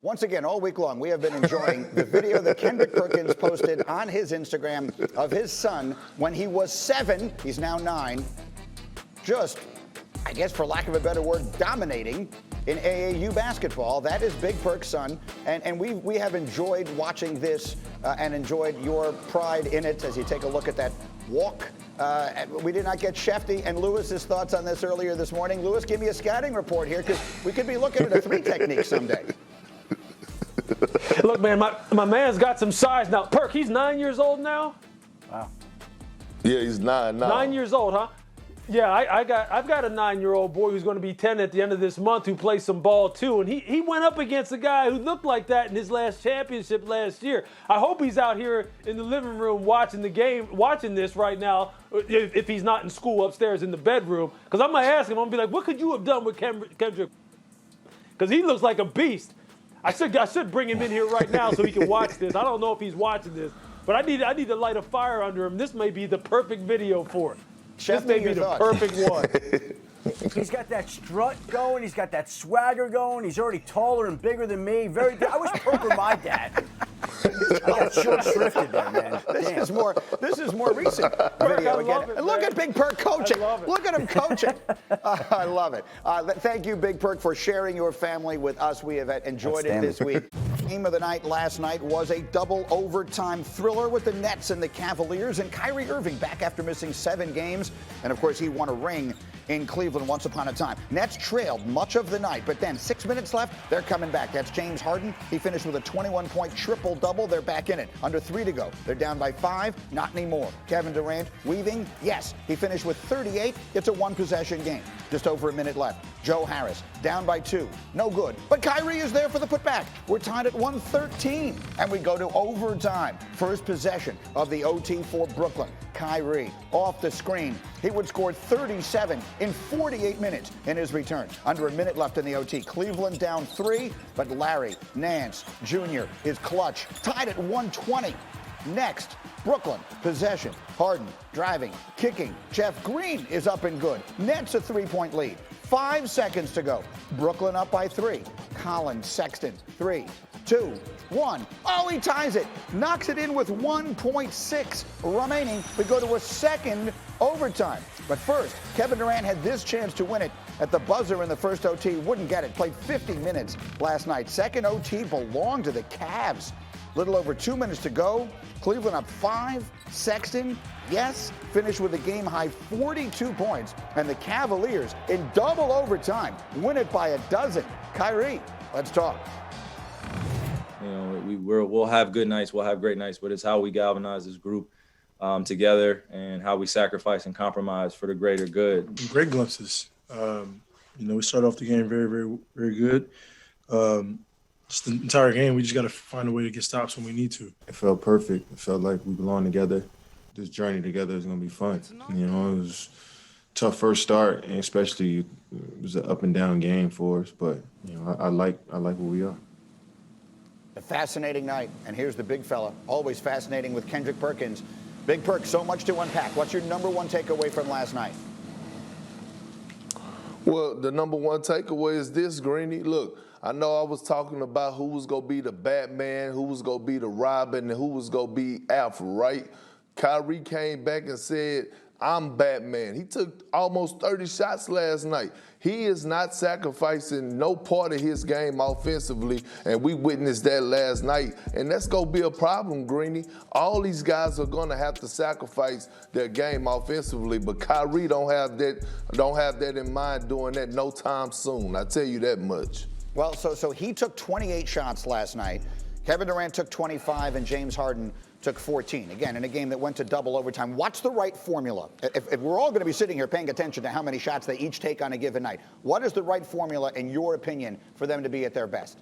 Once again, all week long, we have been enjoying the video that Kendrick Perkins posted on his Instagram of his son when he was 7. He's now 9. Just, I guess for lack of a better word, dominating in AAU basketball. That is Big Perk's son. And we have enjoyed watching this and enjoyed your pride in it as you take a look at that walk. We did not get Shefty and Lewis's thoughts on this earlier this morning. Lewis, give me a scouting report here because we could be looking at a 3 technique someday. Look, man, my man's got some size now. Perk, he's 9 years old now? Wow. Yeah, he's 9 now. 9 years old, huh? Yeah, I've got a 9-year-old boy who's going to be 10 at the end of this month who plays some ball too, and he went up against a guy who looked like that in his last championship last year. I hope he's out here in the living room watching the game, watching this right now, if he's not in school upstairs in the bedroom, because I'm going to ask him, I'm going to be like, what could you have done with Kendrick? Because he looks like a beast. I should bring him in here right now so he can watch this. I don't know if he's watching this, but I need to light a fire under him. This may be the perfect video for it. This may be the perfect one. He's got that strut going. He's got that swagger going. He's already taller and bigger than me. I was Perker my dad. I got short shrifted there, man. This is more recent video again. And look at Big Perk coaching. Look at him coaching. I love it. Thank you, Big Perk, for sharing your family with us. We have enjoyed it this week. Game of the night last night was a double overtime thriller with the Nets and the Cavaliers, and Kyrie Irving back after missing 7 games. And of course, he won a ring in Cleveland once upon a time. Nets trailed much of the night, but then 6 minutes left, they're coming back. That's James Harden. He finished with a 21-point triple-double. They're back in it. Under 3 to go. They're down by 5. Not anymore. Kevin Durant weaving. Yes, he finished with 38. It's a 1-possession game. Just over a minute left. Joe Harris down by 2. No good. But Kyrie is there for the putback. We're tied at 113. And we go to overtime. First possession of the OT for Brooklyn. Kyrie off the screen. He would score 37 in 48 minutes in his return. Under a minute left in the OT. Cleveland down 3, but Larry Nance Jr. is clutch. Tied at 120. Next, Brooklyn, possession. Harden driving, kicking. Jeff Green is up and good. Nets a 3-point lead. 5 seconds to go. Brooklyn up by 3. Collin Sexton, 3, 2, 1. Oh, he ties it. Knocks it in with 1.6 remaining. We go to a second overtime. But first, Kevin Durant had this chance to win it at the buzzer in the first OT. Wouldn't get it. Played 50 minutes last night. Second OT belonged to the Cavs. Little over 2 minutes to go. Cleveland up 5. Sexton, yes, finished with a game-high 42 points. And the Cavaliers, in double overtime, win it by a dozen. Kyrie, let's talk. You know, we'll have good nights, we'll have great nights, but it's how we galvanize this group together and how we sacrifice and compromise for the greater good. Great glimpses. We started off the game very, very, very good. Just the entire game, we just got to find a way to get stops when we need to. It felt perfect. It felt like we belong together. This journey together is going to be fun. You know, it was a tough first start, and especially it was an up and down game for us. But I like where we are. A fascinating night, and here's the big fella, always fascinating with Kendrick Perkins. Big Perk, so much to unpack. What's your number one takeaway from last night? Well, the number one takeaway is this, Greeny. Look, I know I was talking about who was going to be the Batman, who was going to be the Robin, and who was going to be Alfred, right? Kyrie came back and said, I'm Batman. He took almost 30 shots last night. He is not sacrificing no part of his game offensively, and we witnessed that last night. And that's going to be a problem, Greeny. All these guys are going to have to sacrifice their game offensively, but Kyrie don't have that in mind doing that no time soon. I tell you that much. Well, so he took 28 shots last night. Kevin Durant took 25, and James Harden took 14. Again, in a game that went to double overtime. What's the right formula? If we're all going to be sitting here paying attention to how many shots they each take on a given night, what is the right formula, in your opinion, for them to be at their best?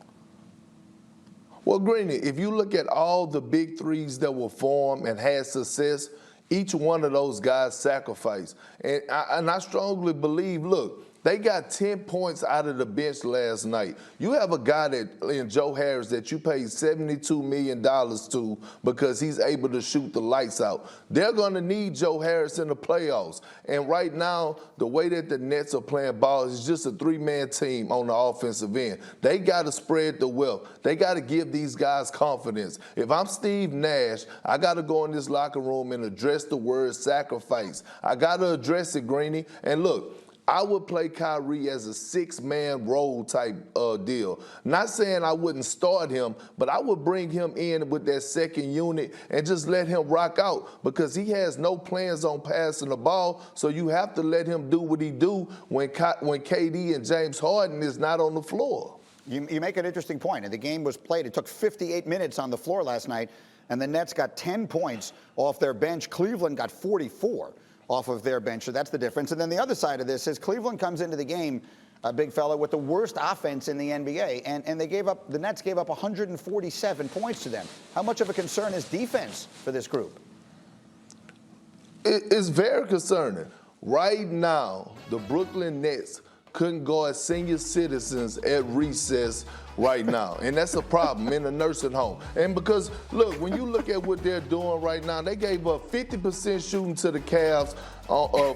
Well, Greeny, if you look at all the big threes that were formed and had success, each one of those guys sacrificed. And I strongly believe, look, They got 10 points out of the bench last night. You have a guy in Joe Harris that you paid $72 million to because he's able to shoot the lights out. They're going to need Joe Harris in the playoffs. And right now, the way that the Nets are playing ball is just a three-man team on the offensive end. They got to spread the wealth. They got to give these guys confidence. If I'm Steve Nash, I got to go in this locker room and address the word sacrifice. I got to address it, Greeny. And look, I would play Kyrie as a six-man role type deal. Not saying I wouldn't start him, but I would bring him in with that second unit and just let him rock out because he has no plans on passing the ball, so you have to let him do what he do when KD and James Harden is not on the floor. You make an interesting point. And the game was played. It took 58 minutes on the floor last night, and the Nets got 10 points off their bench. Cleveland got 44. Off of their bench, so that's the difference. And then the other side of this is Cleveland comes into the game, big fella, with the worst offense in the NBA, and the Nets gave up 147 points to them. How much of a concern is defense for this group? It's very concerning. Right now, the Brooklyn Nets couldn't guard senior citizens at recess right now. And that's a problem in a nursing home. And because, look, when you look at what they're doing right now, they gave up 50% shooting to the Cavs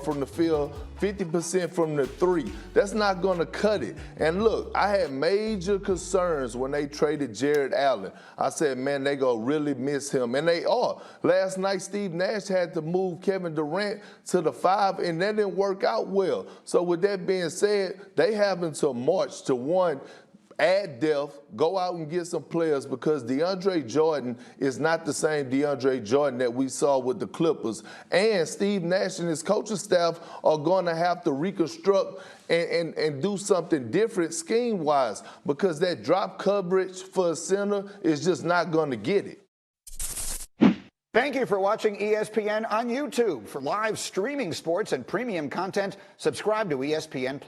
from the field, 50% from the three. That's not going to cut it. And look, I had major concerns when they traded Jared Allen. I said, man, they going to really miss him. And they are. Last night, Steve Nash had to move Kevin Durant to the 5, and that didn't work out well. So with that being said, they having to march to one, add depth, go out and get some players because DeAndre Jordan is not the same DeAndre Jordan that we saw with the Clippers. And Steve Nash and his coaching staff are going to have to reconstruct and do something different scheme-wise because that drop coverage for a center is just not going to get it. Thank you for watching ESPN on YouTube. For live streaming sports and premium content, subscribe to ESPN+.